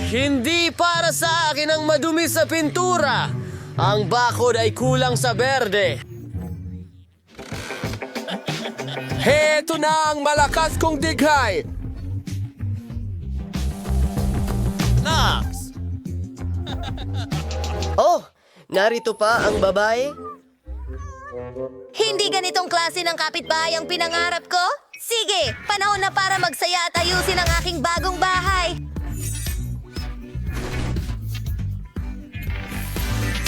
Hindi para sa akin ang madumi sa pintura. Ang bakod ay kulang sa berde. Heto na ang malakas kong dighay! Nox! Oh, narito pa ang babae? Hindi ganitong klase ng kapitbahay ang pinangarap ko? Sige, panahon na para magsaya at ayusin ang aking bagong bahay.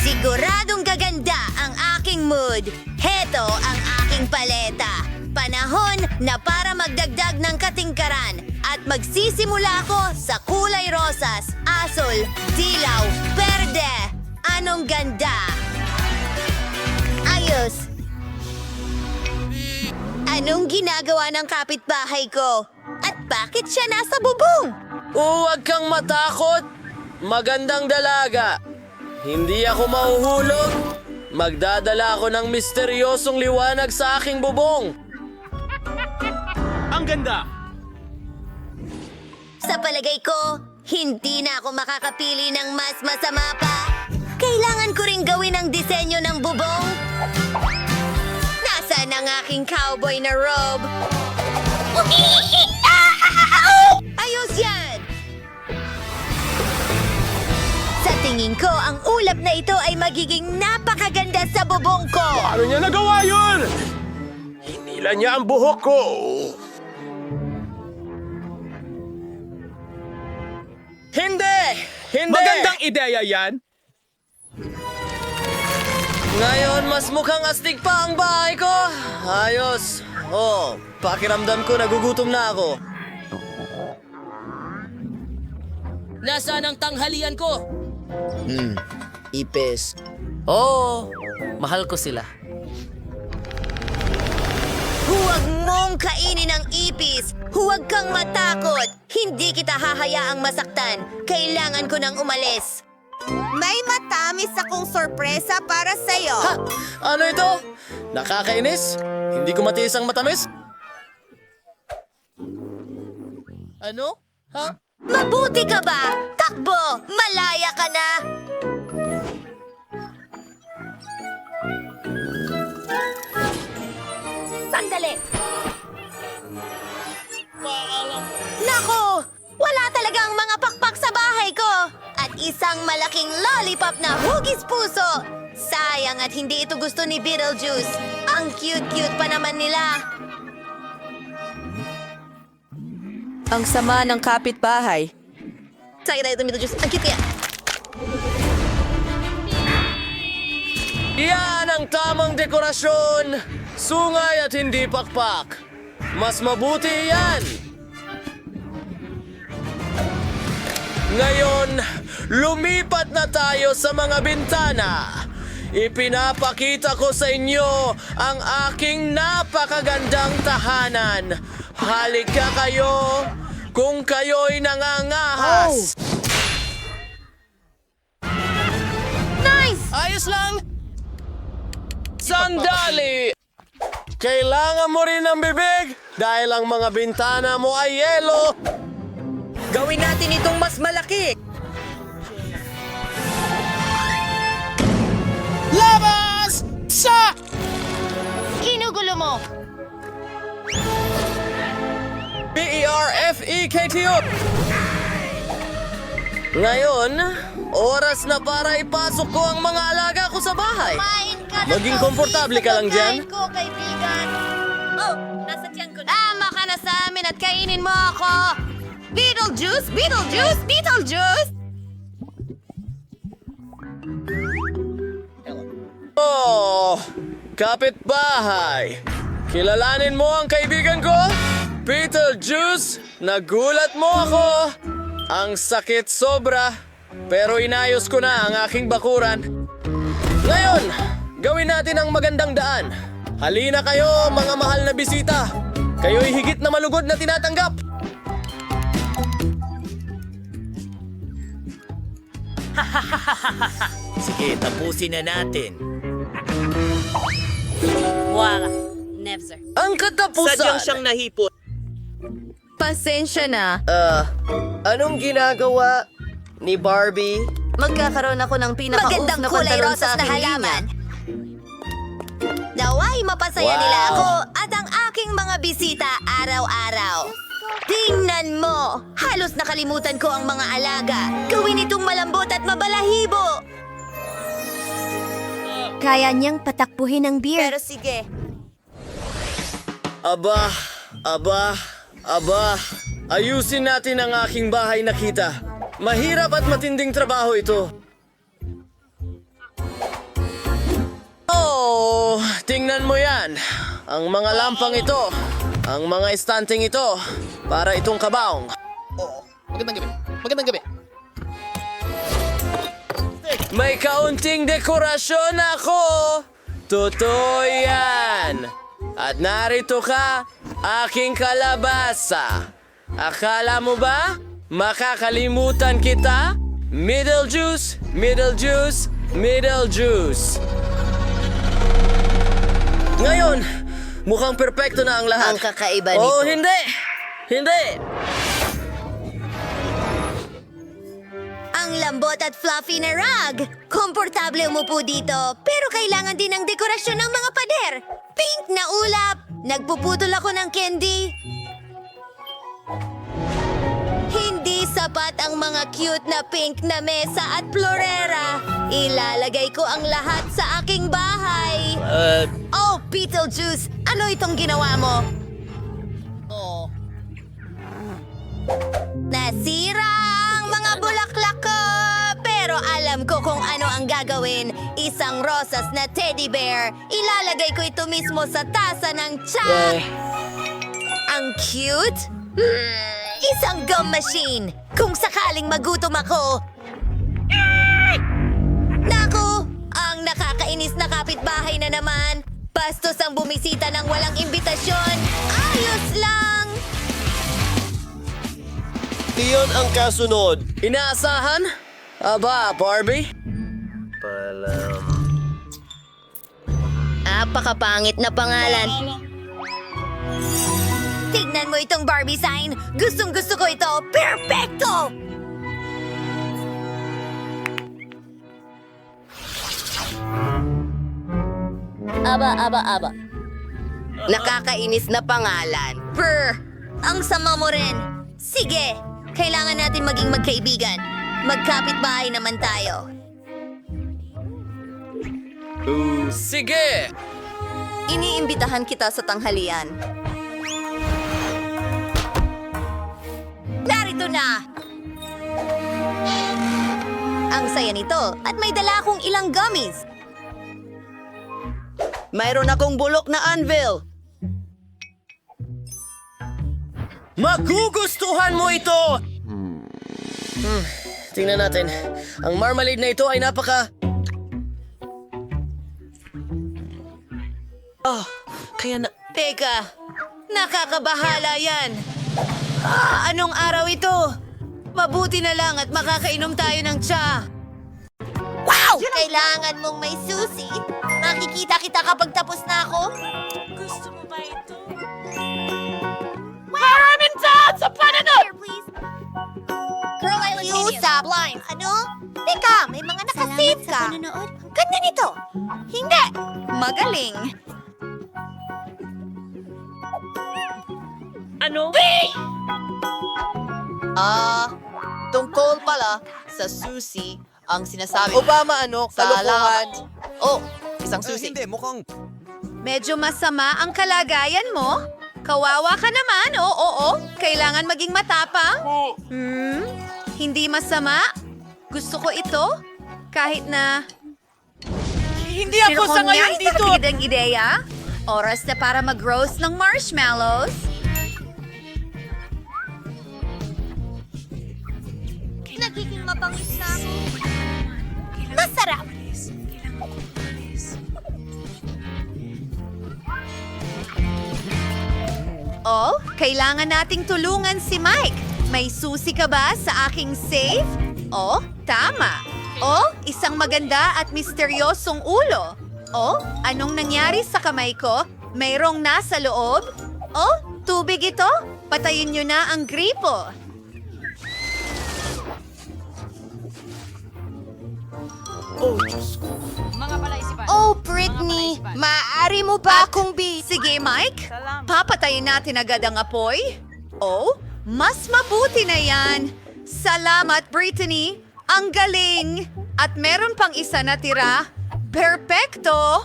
Siguradong gaganda ang aking mood. Heto ang aking paleta. Panahon na para magdagdag ng katingkaran at magsisimula ako sa kulay rosas, asul, dilaw, berde. Anong ganda! Ayos! Anong ginagawa ng kapitbahay ko? At bakit siya nasa bubong? Huwag kang matakot. Magandang dalaga. Hindi ako mahuhulog. Magdadala ako ng misteryosong liwanag sa aking bubong. Ang ganda! Sa palagay ko, hindi na ako makakapili ng mas masama pa. Kailangan ko ring gawin ang disenyo ng bubong. Nasaan ang aking cowboy na robe? Ayos yan! Sa tingin ko, ang ulap na ito ay magiging napakaganda sa bubong ko. Paano niya nagawa yun? Hinila niya ang buhok ko! Hindi! Hindi! Magandang ideya yan! Ngayon, mas mukhang astig pa ang bahay ko. Ayos. Oh, pakiramdam ko nagugutom na ako. Nasaan ang tanghalian ko? Ipes. Oo, mahal ko sila. Huwag mong kainin ang ipis! Huwag kang matakot! Hindi kita hahayaang masaktan. Kailangan ko nang umalis. May matamis akong sorpresa para sa'yo. Ha? Ano ito? Nakakainis? Hindi ko matiis ang matamis? Ano? Ha? Mabuti ka ba? Takbo! Malaya ka na! Sandali! Nako! Wala talagang mga pakpak sa bahay ko! At isang malaking lollipop na hugis puso! Sayang at hindi ito gusto ni Beetlejuice. Ang cute-cute pa naman nila. Ang sama ng kapitbahay. Sayang na ito, Beetlejuice. Ang cute kaya. Yan ang tamang dekorasyon. Sungay at hindi pakpak. Mas mabuti yan. Ngayon, lumipat na tayo sa mga bintana. Ipinapakita ko sa inyo ang aking napakagandang tahanan. Halika kayo kung kayo'y nangangahas. Nice! Ayos lang! Sandali! Kailangan mo rin ng bibig dahil ang mga bintana mo ay yelo. Gawin natin itong mas malaki. Labas! Sa! Ginugulo mo! P-E-R-F-E-K-T-O. Ngayon, oras na para ipasok ko ang mga alaga ko sa bahay. Kumain ka na Maging Sophie, komportable sa ka lang dyan. pagkain ko, kaibigan. Oh, nasa tiyan ko na. Tama ka na sa amin at kainin mo ako. Beetlejuice! Beetlejuice! Beetlejuice! Oh, kapitbahay. Kilalanin mo ang kaibigan ko? Beetlejuice, nagulat mo ako. Ang sakit sobra, pero inayos ko na ang aking bakuran. Ngayon, gawin natin ang magandang daan. Halina kayo, mga mahal na bisita. Kayo'y higit na malugod na tinatanggap. Sige, tapusin na natin. Wala. Never. Ang katapusan. Sadyang siyang nahipon. Pasensya na. Anong ginagawa? ni Barbie. Magkakaroon ako ng pinaka-off Magandang na kulay pantalon rosas sa na aking halaman. linya. Naway mapasaya Wow. nila ako at ang aking mga bisita araw-araw. Tingnan mo! Halos nakalimutan ko ang mga alaga. Gawin itong malambot at mabalahibo. Kaya niyang patakbuhin ang beer. Pero sige. Aba, ayusin natin ang aking bahay na kita. Mahirap at matinding trabaho ito. Oh, tingnan mo yan. Ang mga lampang ito, ang mga estanting ito, para itong kabaong. Magandang gabi. May kaunting dekorasyon ako! Totoo yan! At narito ka, aking kalabasa. Akala mo ba? Makakalimutan kita? Middle juice, middle juice, middle juice. Ngayon, mukhang perpekto na ang lahat. Ang kakaiba Oh, nito. hindi! Hindi! Ang lambot at fluffy na rug. Komportable umupo dito, pero kailangan din ng dekorasyon ng mga pader. Pink na ulap. Nagpuputol ako ng candy. Hindi sapat ang mga cute na pink na mesa at florera. Ilalagay ko ang lahat sa aking bahay. Oh, Beetlejuice! Ano itong ginawa mo? Nasira ang mga bulaklak ko! Pero alam ko kung ano ang gagawin. Isang rosas na teddy bear. Ilalagay ko ito mismo sa tasa ng tiyan. Ang cute? Isang gum machine. Kung sakaling magutom ako. Naku! Ang nakakainis na kapitbahay na naman. Bastos ang bumisita ng walang imbitasyon. Ayos lang! Iyon ang kasunod. Inaasahan? Aba, Barbie? Napakapangit na pangalan. Tignan mo itong Barbie sign. Gustong-gusto ko ito. Perfecto! Aba. Nakakainis na pangalan. Brr! Ang sama mo rin. Sige, kailangan natin maging magkaibigan. Magkapit-bahay naman tayo. Sige! Iniimbitahan kita sa tanghalian. Narito na! Ang saya nito at may dala akong ilang gummies. Mayroon akong bulok na anvil. Magugustuhan mo ito! Tingnan natin. Ang marmalade na ito ay napaka... Teka, nakakabahala yan. Anong araw ito? Mabuti na lang at makakainom tayo ng tsa. Wow! Kailangan mong may susi. Makikita kita kapag tapos na ako. Gusto mo ba ito? Maraming tao sa panano! Here, please. Girl, I like sa blinds. Ano? Teka, may mga nakasave ka. Ganyan ito. Hindi. Magaling. Ano? Tungkol pala sa susi ang sinasabi Obama, sa kalokohan. Oh, isang susi. Medyo masama ang kalagayan mo. Kawawa ka naman, oo. Kailangan maging matapang. Hindi masama. Gusto ko ito. Kahit na... Hindi ako sa ngayon dito. Ang ideya. Oras na para mag-roast ng marshmallows. Nagiging mapangis na ako. Masarap. Oh, kailangan nating tulungan si Mike. May susi ka ba sa aking safe? Oh, tama. Oh, isang maganda at misteryosong ulo. Oh, anong nangyari sa kamay ko? Mayroong nasa loob? Oh, tubig ito? Patayin nyo na ang gripo. Oh, Britney, maaari mo ba akong Sige, Mike. Papatayin natin agad ang apoy. Oh, mas mabuti na yan. Salamat, Brittany. Ang galing. At meron pang isa na tira. Perpekto.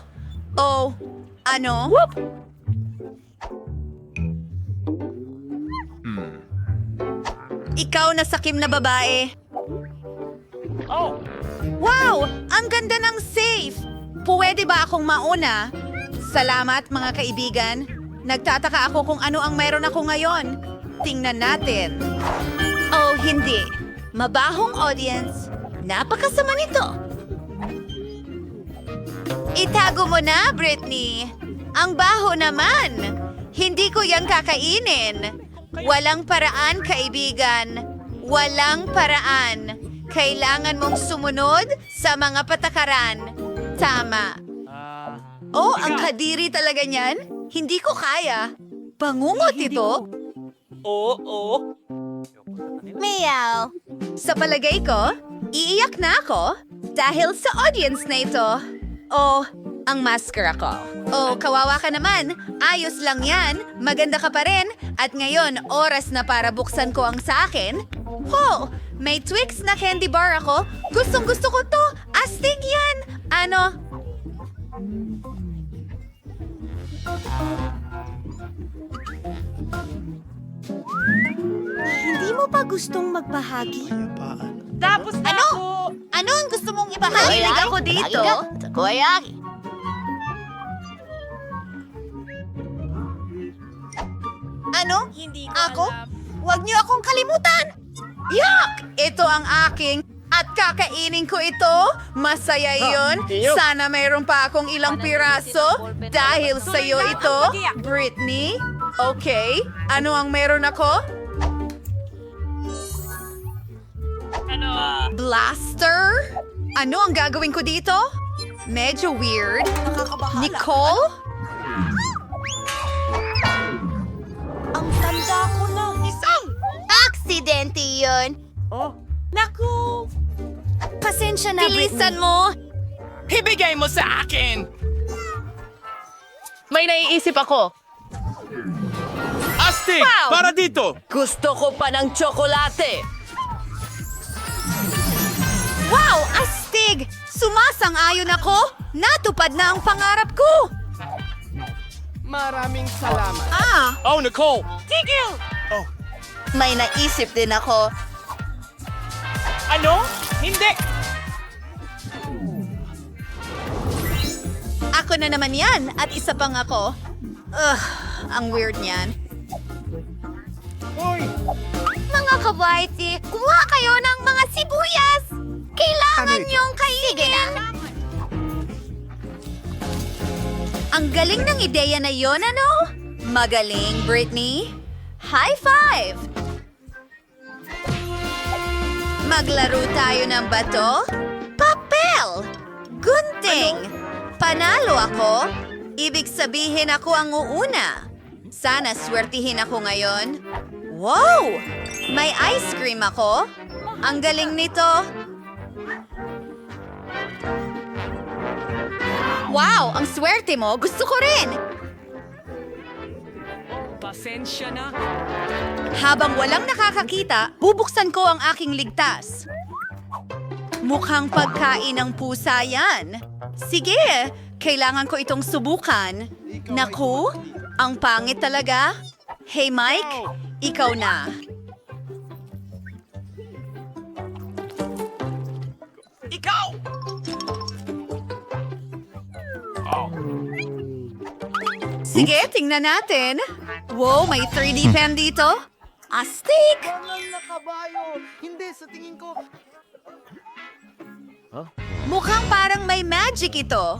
Oh, ano? Ikaw na sakim na babae. Wow! Ang ganda ng safe! Pwede ba akong mauna? Salamat, mga kaibigan. Nagtataka ako kung ano ang meron ako ngayon. Tingnan natin. Oh, hindi. Mabahong audience. Napakasama nito. Itago mo na, Britney. Ang baho naman. Hindi ko yang kakainin. Walang paraan, kaibigan. Walang paraan. Kailangan mong sumunod sa mga patakaran. Tama. Oh, ang kadiri talaga niyan. Hindi ko kaya. Bangungot ito. Meow. Sa palagay ko, iiyak na ako dahil sa audience na ito. Oh, ang mascara ko. Oh, kawawa ka naman. Ayos lang yan. Maganda ka pa rin. At ngayon, oras na para buksan ko ang sa akin. Ho! May Twix na candy bar ako. Gustong gusto ko to. Astig yan. Ano? Hindi mo ba gustong magbahagi? Tapos na Ano? ako! Ano ang gusto mong ibahagi? Mahilig ako dito. Ano? Hindi ko Ako? alam. Huwag niyo akong kalimutan! Yak! Ito ang aking at kakainin ko ito. Masaya iyon. Sana mayroon pa akong ilang piraso dahil sa iyo ito, Britney. Okay, ano ang meron ako? Blaster? Ano ang gagawin ko dito? Medyo weird. Nicole? Ang tanda ko ng isang aksidente yun. Naku! Pasensya na, Bilisan mo! Ibigay mo sa akin! May naiisip ako. Astig! Para dito! Gusto ko pa ng tsokolate. Wow! Astig! Sumasang-ayon ako! Natupad na ang pangarap ko! Maraming salamat. Ah! Oh, Nicole! May naisip din ako. Ano? Hindi! Ako na naman yan at isa pang ako. Ugh, ang weird niyan. Mga kabaiti, kumuha kayo ng mga sibuyas. Kailangan niyong kainin. Sige na. Ang galing ng ideya na yon, ano? Magaling, Britney. High five! Maglaro tayo ng bato? Papel! Gunting! Panalo ako? Ibig sabihin ako ang uuna. Sana swertihin ako ngayon. Wow! May ice cream ako? Ang galing nito. Wow! Ang swerte mo! Gusto ko rin! Pasensya na. Habang walang nakakakita, bubuksan ko ang aking ligtas. Mukhang pagkain ng pusa yan. Sige, kailangan ko itong subukan. Naku, ang pangit talaga. Hey Mike, ikaw na. Ikaw! Sige, tingnan natin. Wow, may 3D pen dito. Astig! Mukhang parang may magic ito.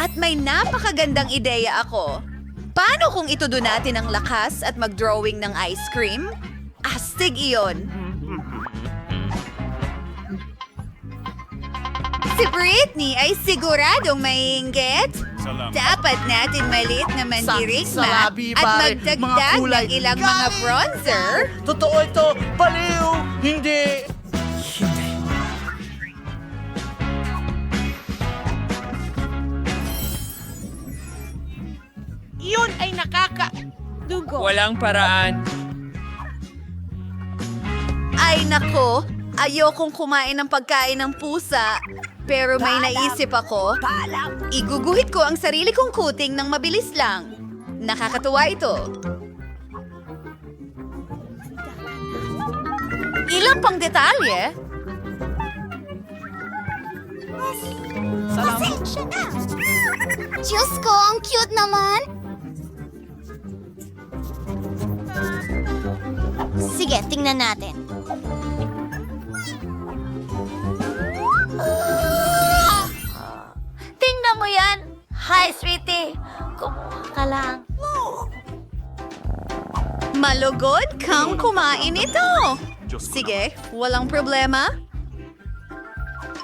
At may napakagandang ideya ako. Paano kung itudo natin ang lakas at mag-drawing ng ice cream? Astig iyon. Si Britney ay siguradong maiinggit. Dapat natin maliit na mandirigma at magdagdag ng ilang mga bronzer. Totoo ito! Baliw! Hindi! Walang paraan. Ay nako, ayokong kumain ng pagkain ng pusa. Pero may naisip ako. Iguguhit ko ang sarili kong kuting ng mabilis lang. Nakakatuwa ito. Ilang pang detalye? Pasensya na! Diyos ko, ang cute naman! Sige, tingnan natin. Tingnan mo yan! Hi, sweetie! Kumuha ka lang. Malugod kang kumain ito. Sige, walang problema.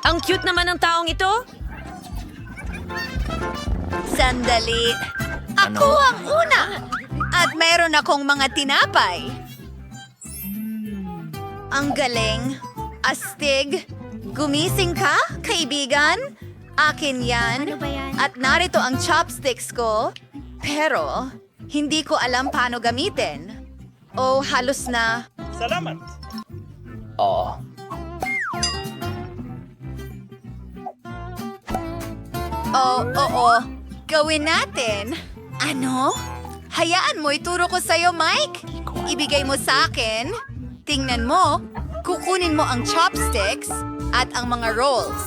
Ang cute naman ng taong ito. Sandali. Ako ang una. At meron akong mga tinapay. Ang galing. Astig. Gumising ka, kaibigan? Akin yan. Ano ba yan? At narito ang chopsticks ko. Pero, hindi ko alam paano gamitin. O halos na... Oh. Oo. Gawin natin. Ano? Hayaan mo, ituro ko sa'yo, Mike. Ibigay mo sa akin. Tingnan mo. Kukunin mo ang chopsticks at ang mga rolls.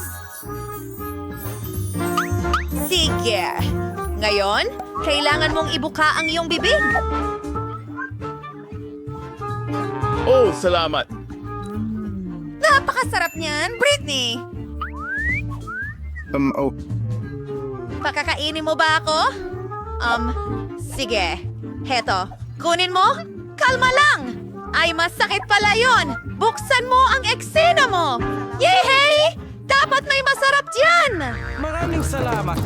Sige. Ngayon, kailangan mong ibuka ang iyong bibig. Oh, salamat. Napakasarap niyan, Britney. Oh. Pakakainin mo ba ako? Sige. Heto. Kunin mo? Kalma lang! Ay, masakit pala yon. Buksan mo ang eksena mo! Yehey! Dapat may masarap dyan! Maraming salamat.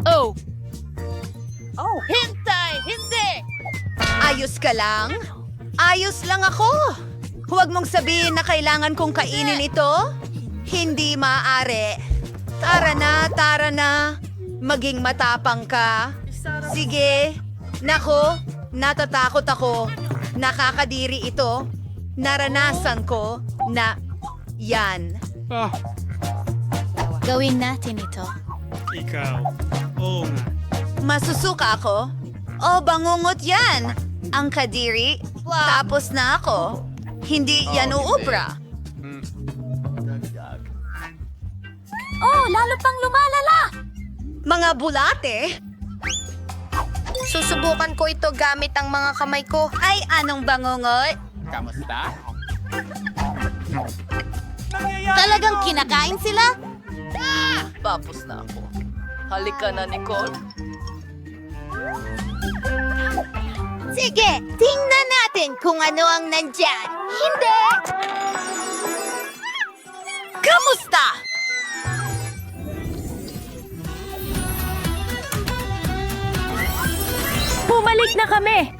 Oh, Hintay! Hindi! Ayos ka lang? Ayos lang ako! Huwag mong sabihin na kailangan kong kainin ito. Hindi maaari. Tara na. Maging matapang ka. Sige. Nako, natatakot ako. Nakakadiri ito. Naranasan ko na yan. Gawin natin ito. Ikaw. Oo nga. Masusuka ako? O bangungot yan. Ang kadiri. Tapos na ako. Hindi yan uubra. Oh, lalo pang lumalala! Mga bulate? Susubukan ko ito gamit ang mga kamay ko. Ay, anong bangungot? Kamusta? Talagang kinakain sila? Tapos na ako. Halika na, Nicole. Sige, tingnan natin kung ano ang nandyan. Hindi! Kamusta? bumalik na kami!